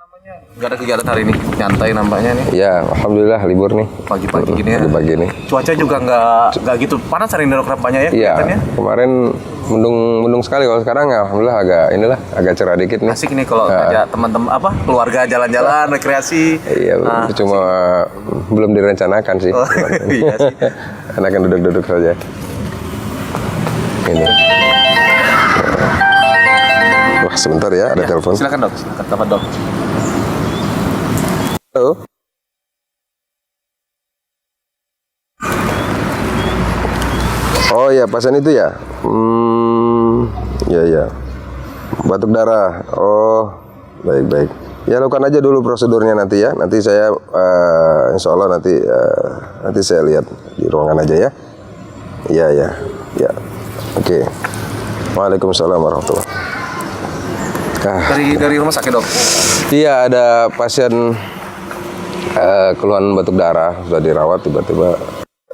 Nggak ada kegiatan hari ini, nyantai nampaknya nih. Ya, alhamdulillah libur nih. Pagi-pagi gini ya. Pagi nih. Cuaca juga nggak gitu panas hari ini dok nampaknya ya. Iya. Kelihatannya. Kemarin mendung sekali, kalau sekarang alhamdulillah agak cerah dikit nih. Asik nih kalau ajak teman-teman keluarga jalan-jalan rekreasi. Iya, cuma belum direncanakan sih. Oh, iya sih. Enakan duduk-duduk saja. Ini. Wah, sebentar ya, ada telepon. Silakan dok, silakan telepon dok. Halo. Oh ya, pasien itu ya? Ya. Batuk darah. Oh, baik. Ya, lakukan aja dulu prosedurnya nanti ya. Nanti saya, insya Allah nanti saya lihat di ruangan aja ya. Iya. Oke. Waalaikumsalam warahmatullahi wabarakatuh. Dari rumah sakit dok. Iya, ada pasien keluhan batuk darah, sudah dirawat, tiba-tiba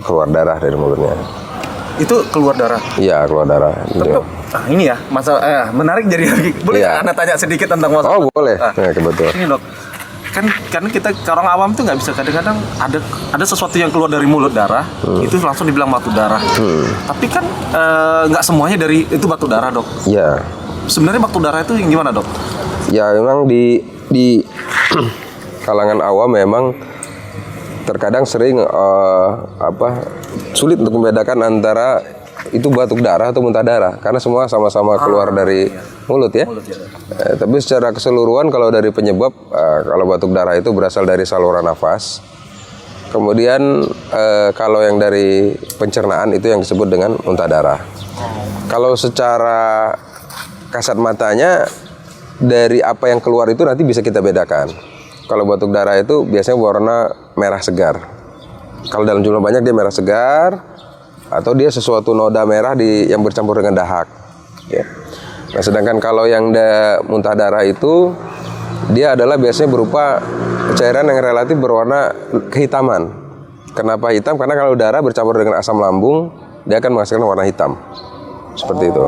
keluar darah dari mulutnya. Itu keluar darah. Iya, keluar darah. Tapi dok, ini ya masalah menarik jadi boleh Iya. Anda tanya sedikit tentang masalah. Oh, boleh. Ya, kebetulan. Ini dok, kan kita orang awam tuh nggak bisa, kadang-kadang ada sesuatu yang keluar dari mulut darah, itu langsung dibilang batuk darah. Tapi kan nggak semuanya dari itu batuk darah dok. Iya. Sebenarnya batuk darah itu yang gimana dok? Ya, memang di kalangan awam memang terkadang sering sulit untuk membedakan antara itu batuk darah atau muntah darah, karena semua sama-sama keluar dari mulut ya. Tapi secara keseluruhan kalau dari penyebab, kalau batuk darah itu berasal dari saluran nafas. Kemudian kalau yang dari pencernaan itu yang disebut dengan muntah darah. Kalau secara kasat matanya dari apa yang keluar itu nanti bisa kita bedakan. Kalau batuk darah itu biasanya warna merah segar. Kalau dalam jumlah banyak dia merah segar, atau dia sesuatu noda merah yang bercampur dengan dahak. Ya. Nah, sedangkan kalau yang muntah darah itu dia adalah biasanya berupa cairan yang relatif berwarna kehitaman. Kenapa hitam? Karena kalau darah bercampur dengan asam lambung, dia akan menghasilkan warna hitam. Seperti itu.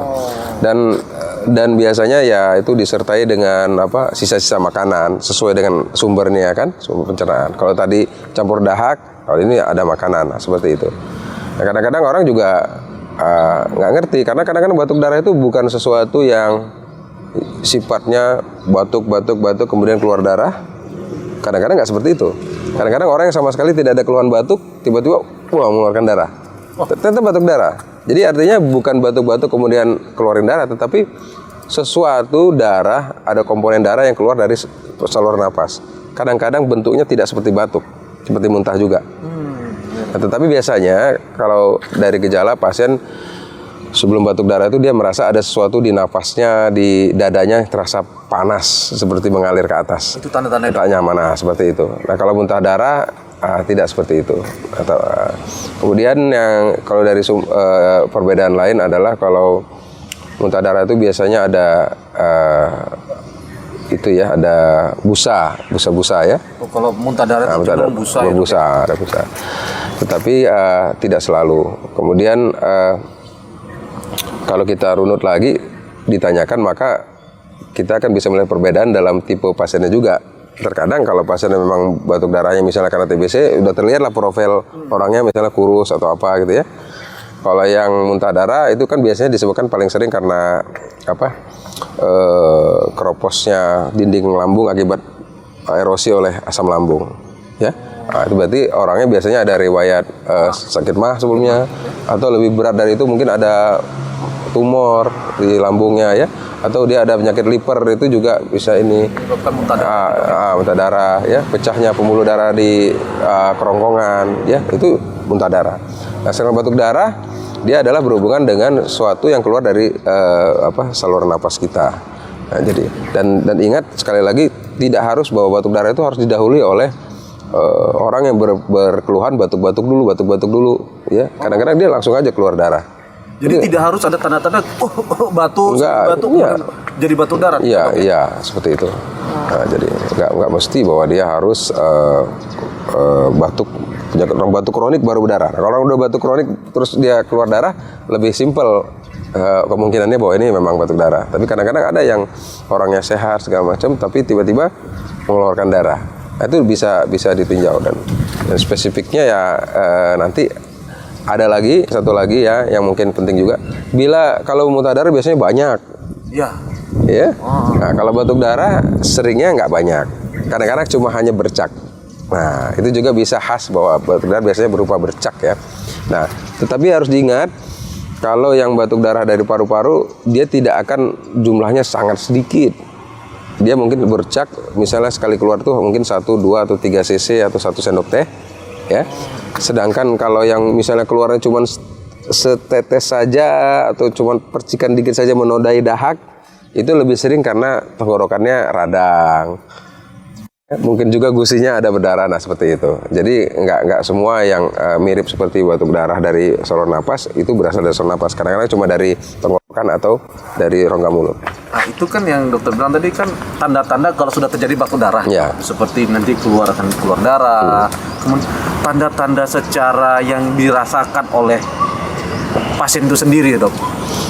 Dan biasanya ya itu disertai dengan sisa-sisa makanan sesuai dengan sumbernya kan, sumber pencernaan. Kalau tadi campur dahak, kalau ini ada makanan, seperti itu. Nah, kadang-kadang orang juga nggak ngerti, karena kadang-kadang batuk darah itu bukan sesuatu yang sifatnya batuk kemudian keluar darah. Kadang-kadang nggak seperti itu. Kadang-kadang orang yang sama sekali tidak ada keluhan batuk, tiba-tiba mengeluarkan darah. Ternyata batuk darah. Jadi artinya bukan batuk-batuk kemudian keluarin darah, tetapi sesuatu darah, ada komponen darah yang keluar dari saluran nafas. Kadang-kadang bentuknya tidak seperti batuk, seperti muntah juga. Nah, tetapi biasanya kalau dari gejala pasien sebelum batuk darah itu dia merasa ada sesuatu di nafasnya, di dadanya terasa panas seperti mengalir ke atas. Itu tanda-tanda nyaman, seperti itu. Nah, kalau muntah darah tidak seperti itu. Kemudian yang kalau dari perbedaan lain adalah kalau muntah darah itu biasanya ada ada busa ya. Kalau muntah darah itu ada busa. Tetapi tidak selalu. Kemudian kalau kita runut lagi ditanyakan, maka kita akan bisa melihat perbedaan dalam tipe pasiennya juga. Terkadang kalau pasien memang batuk darahnya misalnya karena TBC, udah terlihat lah profil orangnya misalnya kurus atau apa gitu ya. Kalau yang muntah darah itu kan biasanya disebabkan paling sering karena keroposnya dinding lambung akibat erosi oleh asam lambung ya. Nah, itu berarti orangnya biasanya ada riwayat sakit mah sebelumnya, atau lebih berat dari itu mungkin ada tumor di lambungnya ya, atau dia ada penyakit liver, itu juga bisa ini muntah darah ya, pecahnya pembuluh darah di kerongkongan ya, itu muntah darah. Nah, sedangkan batuk darah dia adalah berhubungan dengan sesuatu yang keluar dari saluran napas kita. Nah, jadi dan ingat sekali lagi, tidak harus bahwa batuk darah itu harus didahului oleh orang yang berkeluhan batuk-batuk dulu ya. Kadang-kadang dia langsung aja keluar darah. Jadi tidak harus ada tanda-tanda batuk jadi batuk darah. Iya, seperti itu. Nah, jadi nggak mesti bahwa dia harus batuk, penyakit orang batuk kronik baru berdarah. Nah, kalau orang udah batuk kronik terus dia keluar darah, lebih simpel kemungkinannya bahwa ini memang batuk darah. Tapi kadang-kadang ada yang orangnya sehat segala macam, tapi tiba-tiba mengeluarkan darah. Nah, itu bisa ditinjau dan spesifiknya ya nanti ada lagi satu lagi ya yang mungkin penting juga. Kalau muntah darah biasanya banyak. Iya. Ya. Nah, kalau batuk darah seringnya nggak banyak. Kadang-kadang cuma hanya bercak. Nah, itu juga bisa khas bahwa batuk darah biasanya berupa bercak ya. Nah, tetapi harus diingat kalau yang batuk darah dari paru-paru dia tidak akan jumlahnya sangat sedikit. Dia mungkin bercak, misalnya sekali keluar tuh mungkin 1, 2, atau 3 cc atau 1 sendok teh, ya. Sedangkan kalau yang misalnya keluarnya cuma setetes saja atau cuma percikan dikit saja menodai dahak, itu lebih sering karena tenggorokannya radang. Mungkin juga gusinya ada berdarah, nah seperti itu. Jadi nggak semua yang mirip seperti batuk darah dari saluran napas itu berasal dari saluran napas. Kadang-kadang cuma dari tenggorokan atau dari rongga mulut. Nah itu kan yang dokter bilang tadi kan tanda-tanda kalau sudah terjadi batuk darah. Ya. Seperti nanti keluar darah. Kemudian tanda-tanda secara yang dirasakan oleh pasien itu sendiri dok.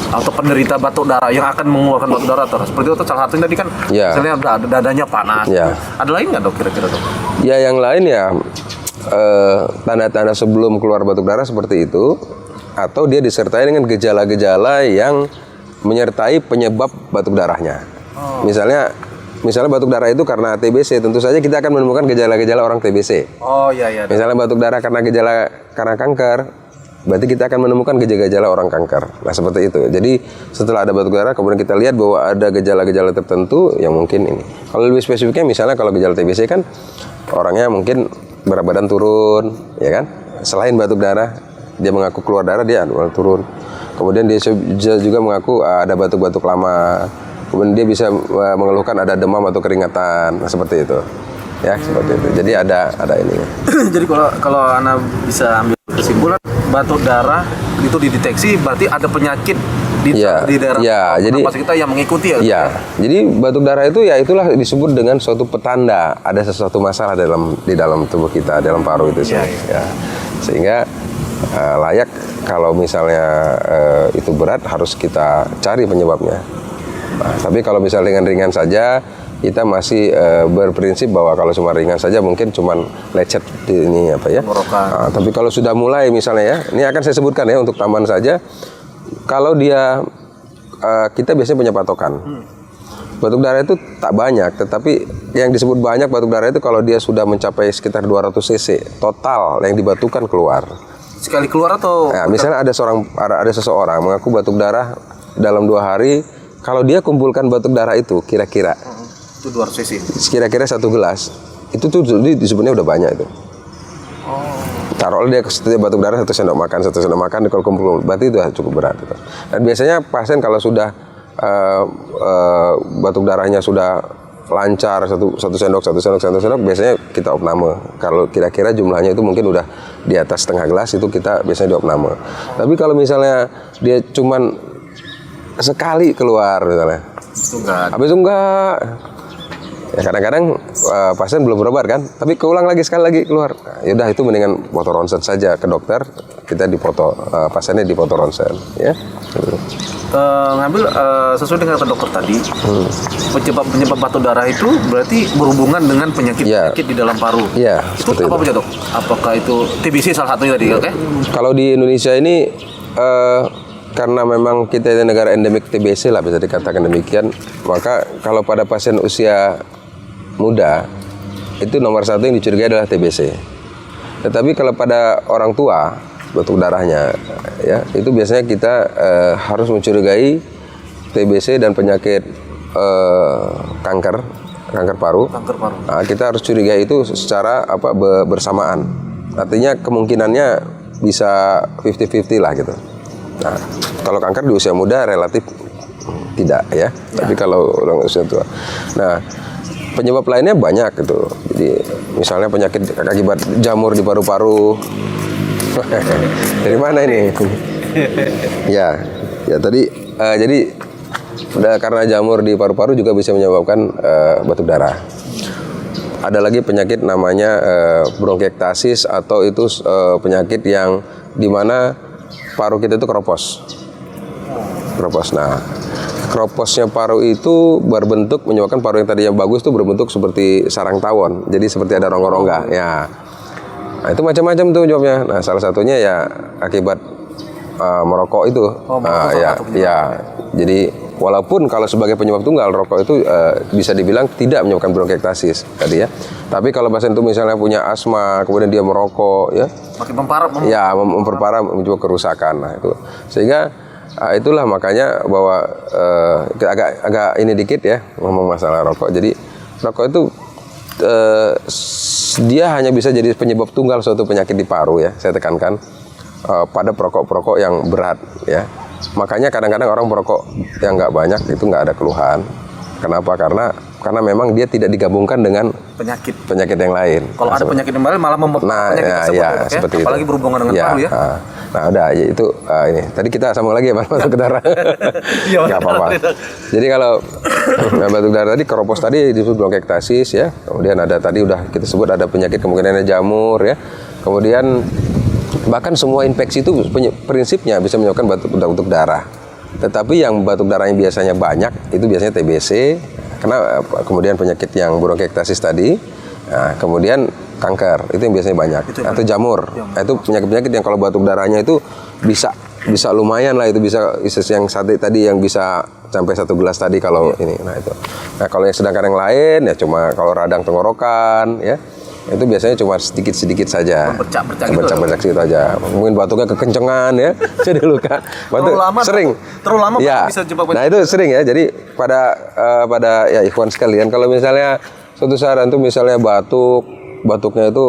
Atau penderita batuk darah yang akan mengeluarkan batuk darah terus. Seperti itu salah satunya tadi kan misalnya dadanya panas. Ya. Ada lain nggak dok kira-kira dok? Ya yang lain ya tanda-tanda sebelum keluar batuk darah seperti itu, atau dia disertai dengan gejala-gejala yang menyertai penyebab batuk darahnya. Misalnya batuk darah itu karena TBC, tentu saja kita akan menemukan gejala-gejala orang TBC. Oh iya. Misalnya batuk darah karena kanker, berarti kita akan menemukan gejala-gejala orang kanker. Nah seperti itu. Jadi setelah ada batuk darah, kemudian kita lihat bahwa ada gejala-gejala tertentu yang mungkin ini. Kalau lebih spesifiknya, misalnya kalau gejala TBC kan orangnya mungkin berat badan turun, ya kan? Selain batuk darah, dia mengaku keluar darah, dia turun. Kemudian dia juga mengaku ada batuk-batuk lama. Kemudian dia bisa mengeluhkan ada demam atau keringatan, nah, seperti itu. Ya seperti itu. Jadi ada ini. Jadi kalau Anda bisa ambil kesimpulan batuk darah itu dideteksi berarti ada penyakit di daerah napas kita yang mengikuti ya. Iya. Jadi batuk darah itu ya itulah disebut dengan suatu petanda ada sesuatu masalah di dalam tubuh kita, dalam paru itu sih. Ya. Sehingga layak kalau misalnya itu berat harus kita cari penyebabnya. Nah, tapi kalau misalnya ringan-ringan saja kita masih berprinsip bahwa kalau cuma ringan saja mungkin cuma lecet ini apa ya. Nah, tapi kalau sudah mulai misalnya ya, ini akan saya sebutkan ya untuk tambahan saja. Kalau dia kita biasanya punya patokan. Batuk darah itu tak banyak, tetapi yang disebut banyak batuk darah itu kalau dia sudah mencapai sekitar 200 cc total yang dibatukan keluar. Sekali keluar atau? Nah, misalnya ada seseorang mengaku batuk darah dalam 2 hari, kalau dia kumpulkan batuk darah itu kira-kira itu 200 cc. Kira-kira 1 gelas. Itu tuh sebenarnya udah banyak itu. Taruhlah dia setiap batuk darah 1 sendok makan kalau kumpul, berarti itu cukup berat. Gitu. Dan biasanya pasien kalau sudah batuk darahnya sudah lancar satu sendok, biasanya kita opname. Kalau kira-kira jumlahnya itu mungkin udah di atas setengah gelas, itu kita biasanya di opname. Tapi kalau misalnya dia cuman sekali keluar misalnya, habis itu enggak. Ya kadang-kadang pasien belum berobat kan, tapi keulang lagi sekali lagi keluar. Nah, yaudah itu mendingan foto ronsen saja ke dokter, kita dipoto pasiennya dipoto ronsen, ya. Ngambil sesuai dengan kata dokter tadi, penyebab batuk darah itu berarti berhubungan dengan penyakit di dalam paru. Iya. Itu apa aja dok? Apakah itu TBC salah satunya tadi, oke? Kalau di Indonesia ini karena memang kita ini negara endemik TBC lah bisa dikatakan demikian, maka kalau pada pasien usia muda itu nomor 1 yang dicurigai adalah TBC. Tetapi kalau pada orang tua batuk darahnya ya itu biasanya kita harus mencurigai TBC dan penyakit kanker paru. Nah, kita harus curigai itu secara bersamaan. Artinya kemungkinannya bisa 50-50 lah gitu. Nah, kalau kanker di usia muda relatif tidak ya. Tapi kalau orang usia tua. Nah, penyebab lainnya banyak gitu. Jadi misalnya penyakit akibat jamur di paru-paru. Dari mana ini? ya tadi jadi karena jamur di paru-paru juga bisa menyebabkan batuk darah. Ada lagi penyakit namanya bronkiektasis atau itu penyakit yang dimana paru kita itu keropos. Nah, Kroposnya paru itu berbentuk menyebabkan paru yang tadinya bagus itu berbentuk seperti sarang tawon. Jadi seperti ada rongga-rongga. Ya. Nah, itu macam-macam tuh jawabnya. Nah, salah satunya ya akibat merokok itu. Ya. Jadi walaupun kalau sebagai penyebab tunggal rokok itu bisa dibilang tidak menyebabkan bronkiektasis tadi ya. Tapi kalau pasien itu misalnya punya asma, kemudian dia merokok ya, makin memparah. Memperparah menyebabkan kerusakan. Nah, itu. Sehingga itulah makanya bahwa agak ini dikit ya ngomong masalah rokok. Jadi rokok itu dia hanya bisa jadi penyebab tunggal suatu penyakit di paru ya. Saya tekankan pada perokok-perokok yang berat ya. Makanya kadang-kadang orang merokok yang nggak banyak itu nggak ada keluhan. Kenapa? Karena memang dia tidak digabungkan dengan penyakit yang lain. Kalau ada penyakit yang lain malah memperparah penyakit tersebut, seperti itu. Apalagi berhubungan dengan paru ya. Nah, udah ya itu ini. Tadi kita sambung lagi ya batuk darah. Nggak apa-apa. Jadi kalau batuk darah tadi, keropos tadi disebut bronkiektasis ya. Kemudian ada tadi udah kita sebut ada penyakit kemungkinannya jamur ya. Kemudian bahkan semua infeksi itu prinsipnya bisa menyebabkan batuk darah. Tetapi yang batuk darahnya biasanya banyak itu biasanya TBC, karena kemudian penyakit yang bronkiektasis tadi, nah, kemudian kanker itu yang biasanya banyak, atau jamur. Nah, itu penyakit-penyakit yang kalau batuk darahnya itu bisa lumayan lah, itu bisa yang tadi yang bisa sampai 1 gelas tadi kalau ini. Nah itu. Nah kalau yang sedangkan yang lain ya cuma kalau radang tenggorokan ya. Itu biasanya cuma sedikit-sedikit saja. Bercak-bercak gitu aja. Mungkin batuknya kekencengan ya. Jadi luka. Batuk terlalu lama ya. Bisa coba. Nah, itu sering ya. Jadi pada ya ikhwan sekalian, kalau misalnya suatu saran tuh misalnya batuknya itu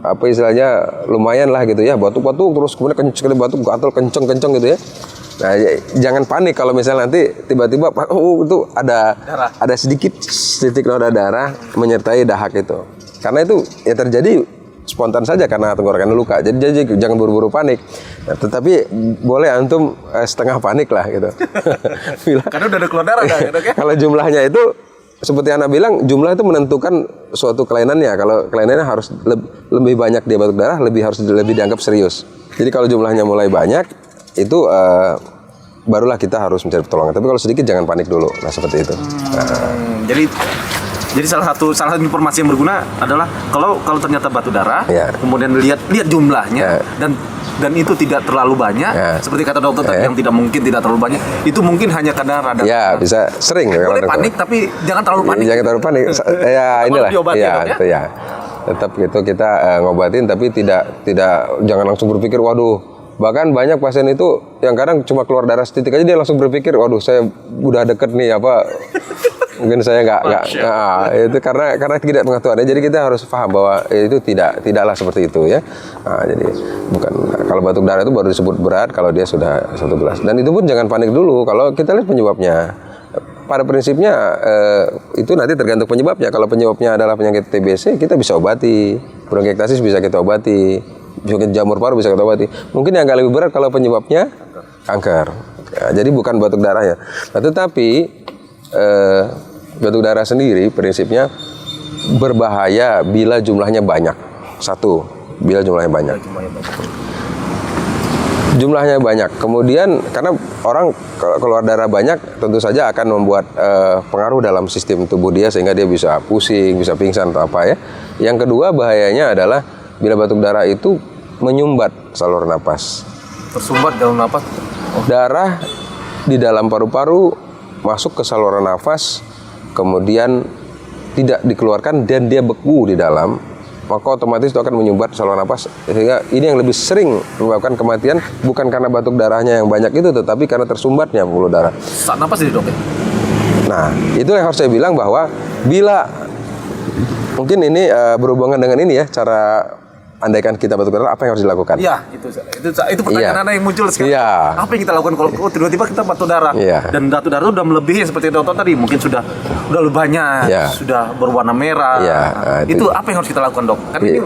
apa istilahnya lumayan lah gitu ya. Batuk-batuk terus kemudian sekali batuk gatal kenceng-kenceng gitu ya. Nah, jangan panik kalau misalnya nanti tiba-tiba itu ada sedikit titik noda darah menyertai dahak itu. Karena itu ya terjadi spontan saja karena tenggorokan luka. Jadi jangan buru-buru panik. Nah, tetapi boleh antum setengah panik lah gitu. Karena udah ada keluar darah kan, ya? Kalau jumlahnya itu seperti Anda bilang, jumlah itu menentukan suatu kelainannya. Kalau kelainannya harus lebih banyak dia batuk darah, harus lebih dianggap serius. Jadi kalau jumlahnya mulai banyak, itu barulah kita harus mencari pertolongan. Tapi kalau sedikit jangan panik dulu. Nah, seperti itu. Jadi salah satu informasi yang berguna adalah kalau ternyata batu darah, kemudian lihat jumlahnya dan itu tidak terlalu banyak, seperti kata dokter yang tidak terlalu banyak, itu mungkin hanya karena radang. Ya, bisa sering. Boleh panik tapi jangan terlalu panik. Jangan terlalu panik. Ya inilah. Itu ya. Tetap gitu kita ngobatin tapi tidak jangan langsung berpikir waduh. Bahkan banyak pasien itu yang kadang cuma keluar darah setitik aja dia langsung berpikir waduh saya udah deket nih apa. Mungkin saya nggak itu karena tidak pengetahuan. Jadi kita harus paham bahwa itu tidaklah seperti itu ya. Nah, jadi bukan kalau batuk darah itu baru disebut berat kalau dia sudah 1 gelas. Dan itu pun jangan panik dulu kalau kita lihat penyebabnya. Pada prinsipnya itu nanti tergantung penyebabnya. Kalau penyebabnya adalah penyakit TBC kita bisa obati, bronkiektasis bisa kita obati, penyakit jamur paru bisa kita obati. Mungkin yang agak lebih berat kalau penyebabnya kanker. Ya, jadi bukan batuk darahnya. Nah, tetapi batuk darah sendiri prinsipnya berbahaya bila jumlahnya banyak. Bila jumlahnya banyak. Jumlahnya banyak. Kemudian karena orang keluar darah banyak tentu saja akan membuat pengaruh dalam sistem tubuh dia sehingga dia bisa pusing, bisa pingsan atau apa ya. Yang kedua bahayanya adalah bila batuk darah itu menyumbat saluran napas. Tersumbat dalam napas. Darah di dalam paru-paru masuk ke saluran nafas, kemudian tidak dikeluarkan dan dia beku di dalam, maka otomatis itu akan menyumbat saluran nafas. Sehingga ini yang lebih sering menyebabkan kematian bukan karena batuk darahnya yang banyak itu, tetapi karena tersumbatnya pembuluh darah. Saat nafas jadi dok ya? Nah, itu yang harus saya bilang bahwa bila mungkin ini berhubungan dengan ini ya cara andaikan kita batuk darah, apa yang harus dilakukan? Iya, itu pertanyaan yang muncul sekarang. Iya. Apa yang kita lakukan kalau tiba-tiba kita batuk darah? Iya. Dan batuk darah itu udah melebihi seperti dokter tadi, mungkin sudah lebih banyak, sudah berwarna merah. Iya. Itu apa yang harus kita lakukan, Dok? Kan ini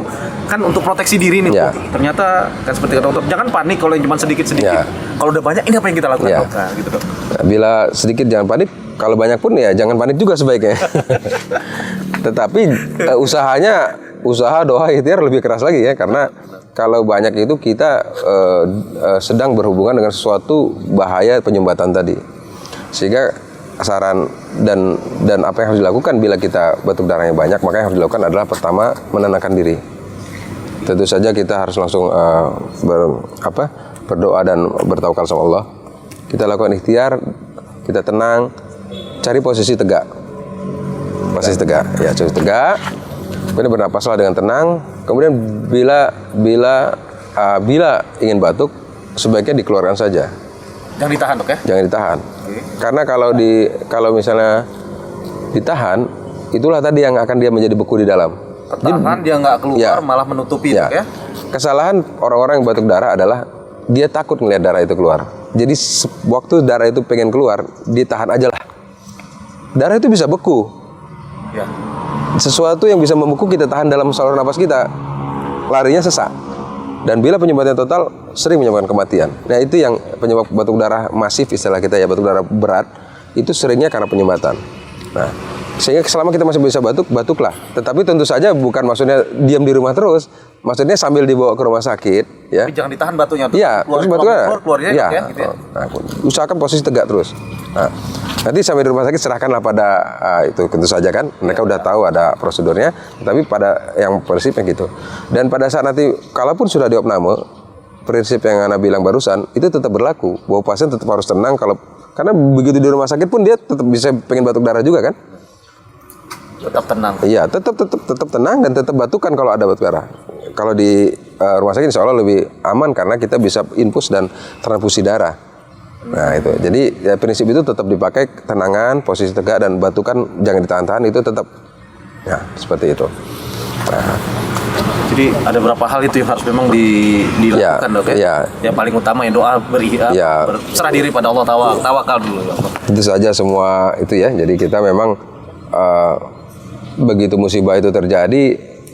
kan untuk proteksi diri nih, ternyata kan seperti kata dokter, jangan panik kalau yang cuma sedikit-sedikit. Kalau udah banyak, ini apa yang kita lakukan, Dok? Nah, gitu, Dok. Bila sedikit jangan panik, kalau banyak pun ya jangan panik juga sebaiknya. Tetapi usaha doa ikhtiar lebih keras lagi ya, karena kalau banyak itu kita sedang berhubungan dengan sesuatu bahaya penyumbatan tadi. Sehingga saran dan apa yang harus dilakukan bila kita batuk darahnya banyak, maka yang harus dilakukan adalah pertama menenangkan diri. Tentu saja kita harus langsung berdoa dan bertawakal sama Allah. Kita lakukan ikhtiar, kita tenang, cari posisi tegak. Posisi tegak, ya posisi tegak. Kemudian bernapaslah dengan tenang. Kemudian bila ingin batuk, sebaiknya dikeluarkan saja. Jangan ditahan, Dok, ya? Jangan ditahan. Karena kalau misalnya ditahan, itulah tadi yang akan dia menjadi beku di dalam. Ketahan dia nggak keluar, ya, malah menutupi, ya. Dok, ya? Kesalahan orang-orang yang batuk darah adalah dia takut ngelihat darah itu keluar. Jadi waktu darah itu pengen keluar, ditahan aja lah. Darah itu bisa beku. Ya. Sesuatu yang bisa membeku kita tahan dalam saluran napas kita, larinya sesak. Dan bila penyebabnya total, sering menyebabkan kematian. Nah, itu yang penyebab batuk darah masif, istilah kita ya, batuk darah berat, itu seringnya karena penyumbatan. Nah, sehingga selama kita masih bisa batuk, batuklah. Tetapi tentu saja bukan maksudnya diam di rumah terus, maksudnya sambil dibawa ke rumah sakit, ya. Tapi jangan ditahan batuknya, tuh. Iya, terus batuknya. Keluarnya, Iya. ya, gitu ya. Nah, usahakan posisi tegak terus. Nah, nanti sampai di rumah sakit serahkanlah pada itu tentu saja kan, mereka udah tahu ada prosedurnya, tapi pada yang prinsipnya gitu. Dan pada saat nanti, kalaupun sudah diopname, prinsip yang Ana bilang barusan itu tetap berlaku, bahwa pasien tetap harus tenang karena begitu di rumah sakit pun dia tetap bisa pengen batuk darah juga kan. Tetap tenang. Iya, tetap tenang dan tetap batukan kalau ada batuk darah. Kalau di rumah sakit insya Allah lebih aman karena kita bisa infus dan transfusi darah. Nah itu, jadi ya, prinsip itu tetap dipakai, tenangan, posisi tegak dan batukan jangan ditahan-tahan, itu tetap ya seperti itu. Nah. Jadi ada beberapa hal itu yang harus memang dilakukan, Dok, ya? Ya. Yang paling utama yang doa berserah diri pada Allah, tawakal dulu, ya Allah. Itu saja semua itu ya. Jadi kita memang begitu musibah itu terjadi,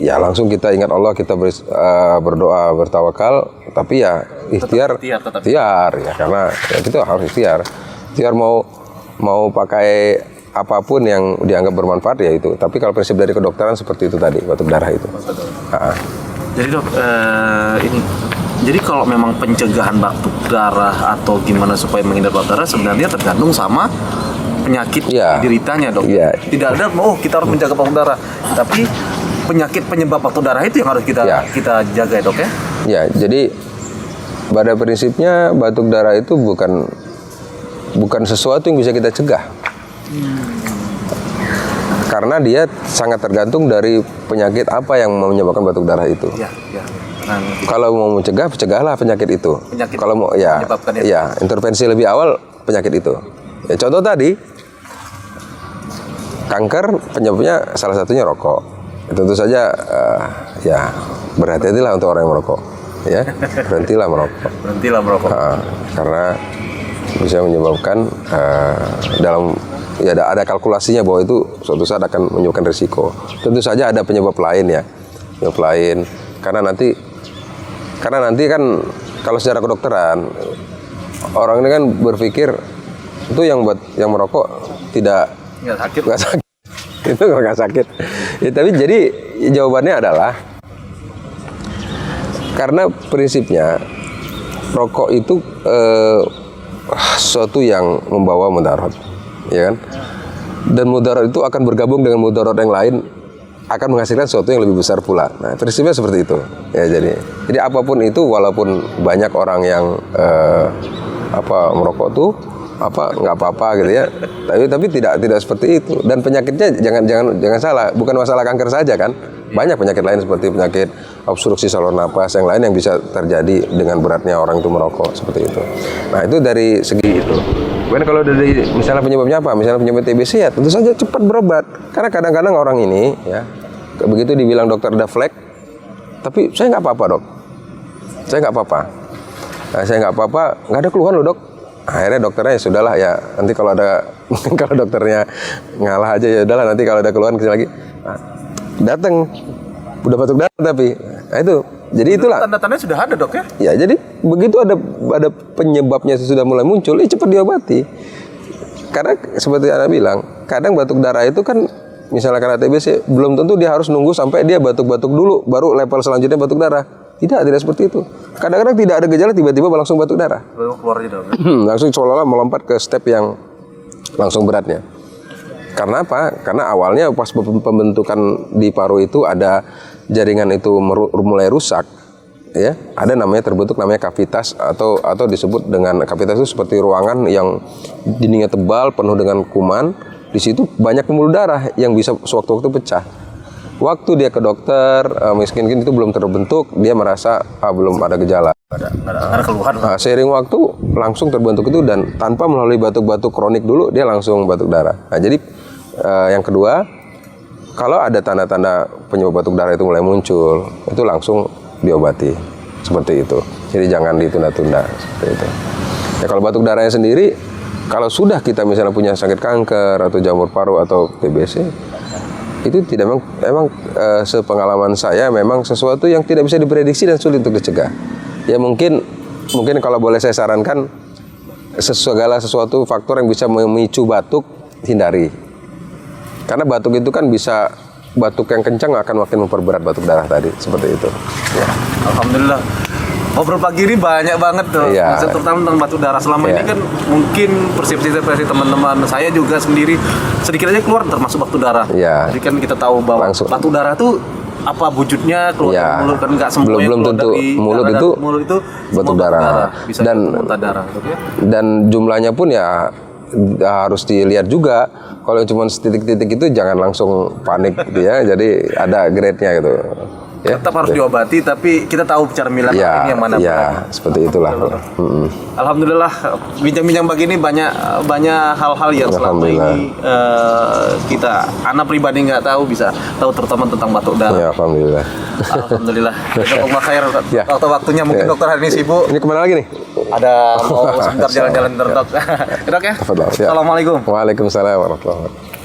ya langsung kita ingat Allah, kita berdoa, bertawakal, tapi ya ikhtiar ya, karena ya kita harus ikhtiar mau pakai apapun yang dianggap bermanfaat ya itu. Tapi kalau prinsip dari kedokteran seperti itu tadi, batuk darah itu. Jadi, Dok, jadi kalau memang pencegahan batuk darah atau gimana supaya menghindar batuk darah sebenarnya tergantung sama penyakit dideritanya, Dok. Ya. Tidak ada kita harus menjaga batuk darah, tapi penyakit penyebab batuk darah itu yang harus kita jaga, Dok, ya. Ya, jadi pada prinsipnya batuk darah itu bukan sesuatu yang bisa kita cegah. Karena dia sangat tergantung dari penyakit apa yang menyebabkan batuk darah itu. Ya. Kalau mau mencegah, cegahlah penyakit itu. Kalau mau intervensi lebih awal penyakit itu. Ya, contoh tadi kanker penyebabnya salah satunya rokok. Tentu saja berhati-hatilah untuk orang yang merokok. Ya, berhentilah merokok. Karena bisa menyebabkan ada kalkulasinya bahwa itu suatu saat akan menyebabkan risiko. Tentu saja ada penyebab lain ya, karena nanti kan kalau secara kedokteran orang ini kan berpikir itu yang merokok nggak sakit. Itu nggak sakit. Ya, tapi jadi jawabannya adalah karena prinsipnya rokok itu sesuatu yang membawa mudarat, ya kan? Dan mudarat itu akan bergabung dengan mudarat yang lain, akan menghasilkan sesuatu yang lebih besar pula. Nah, prinsipnya seperti itu. Ya, jadi apapun itu, walaupun banyak orang yang merokok tuh nggak apa-apa gitu ya. Tapi tidak seperti itu. Dan penyakitnya jangan salah, bukan masalah kanker saja kan. Banyak penyakit lain seperti penyakit obstruksi saluran napas yang lain yang bisa terjadi dengan beratnya orang itu merokok seperti itu. Nah, itu dari segi itu. Kemudian kalau dari misalnya penyebabnya apa? Misalnya penyebab TBC ya tentu saja cepat berobat. Karena kadang-kadang orang ini ya begitu dibilang dokter ada flek, tapi saya nggak apa-apa, Dok. Saya nggak apa-apa. Nah, saya nggak apa-apa, nggak ada keluhan loh, Dok. Akhirnya dokternya ya sudahlah ya, nanti kalau ada kalau dokternya ngalah aja ya udahlah, nanti kalau ada keluhan kesini lagi. Nah, datang udah batuk darah tapi nah itu jadi itulah tanda-tandanya sudah ada, Dok, ya. Ya, jadi begitu ada penyebabnya sudah mulai muncul, cepat diobati. Karena seperti Anda bilang, kadang batuk darah itu kan misalnya karena TBC belum tentu dia harus nunggu sampai dia batuk-batuk dulu baru level selanjutnya batuk darah. Tidak seperti itu. Kadang-kadang tidak ada gejala tiba-tiba langsung batuk darah. Keluar aja, Dok. Langsung seolah-olah melompat ke step yang langsung beratnya. Karena apa? Karena awalnya pas pembentukan di paru itu ada jaringan itu mulai rusak, ya. Ada namanya terbentuk namanya kavitas atau disebut dengan kavitas itu seperti ruangan yang dindingnya tebal penuh dengan kuman. Di situ banyak pembuluh darah yang bisa sewaktu-waktu pecah. Waktu dia ke dokter, mungkin itu belum terbentuk, dia merasa belum ada gejala. Ada keluhan. Nah, seiring waktu langsung terbentuk itu dan tanpa melalui batuk-batuk kronik dulu dia langsung batuk darah. Nah, jadi yang kedua, kalau ada tanda-tanda penyebab batuk darah itu mulai muncul, itu langsung diobati seperti itu. Jadi jangan ditunda-tunda seperti itu. Ya kalau batuk darahnya sendiri, kalau sudah kita misalnya punya sakit kanker atau jamur paru atau TBC, itu tidak memang sepengalaman saya memang sesuatu yang tidak bisa diprediksi dan sulit untuk dicegah. Ya mungkin kalau boleh saya sarankan segala sesuatu faktor yang bisa memicu batuk hindari. Karena batuk itu kan bisa batuk yang kencang akan makin memperberat batuk darah tadi seperti itu. Ya. Alhamdulillah. Ngobrol pagi ini banyak banget tuh, terutama tentang batuk darah. Selama ini kan mungkin persepsi teman-teman saya juga sendiri sedikit aja keluar termasuk batuk darah. Jadi kan kita tahu bahwa batuk darah tuh apa wujudnya keluar dari mulut kan nggak semua belum tentu mulut itu batuk darah. Bisa muntah darah. Dan jumlahnya pun ya harus dilihat juga. Kalau cuma setitik-titik itu jangan langsung panik gitu ya. Jadi ada grade-nya gitu. Ya, tetap harus diobati, tapi kita tahu cara milah ini yang mana. Ya, seperti itulah. Alhamdulillah, bincang-bincang begini banyak hal-hal yang selama ini anak pribadi nggak tahu, bisa tahu terutama tentang batuk darah. Ya, alhamdulillah. Alhamdulillah. Jazakallah khair. Waktu-waktunya mungkin dokter hari ini sibuk. Ini kemana lagi nih? Ada mau sebentar jalan-jalan dok. Dok ya. Assalamualaikum. Waalaikumsalam warahmatullahi wabarakatuh.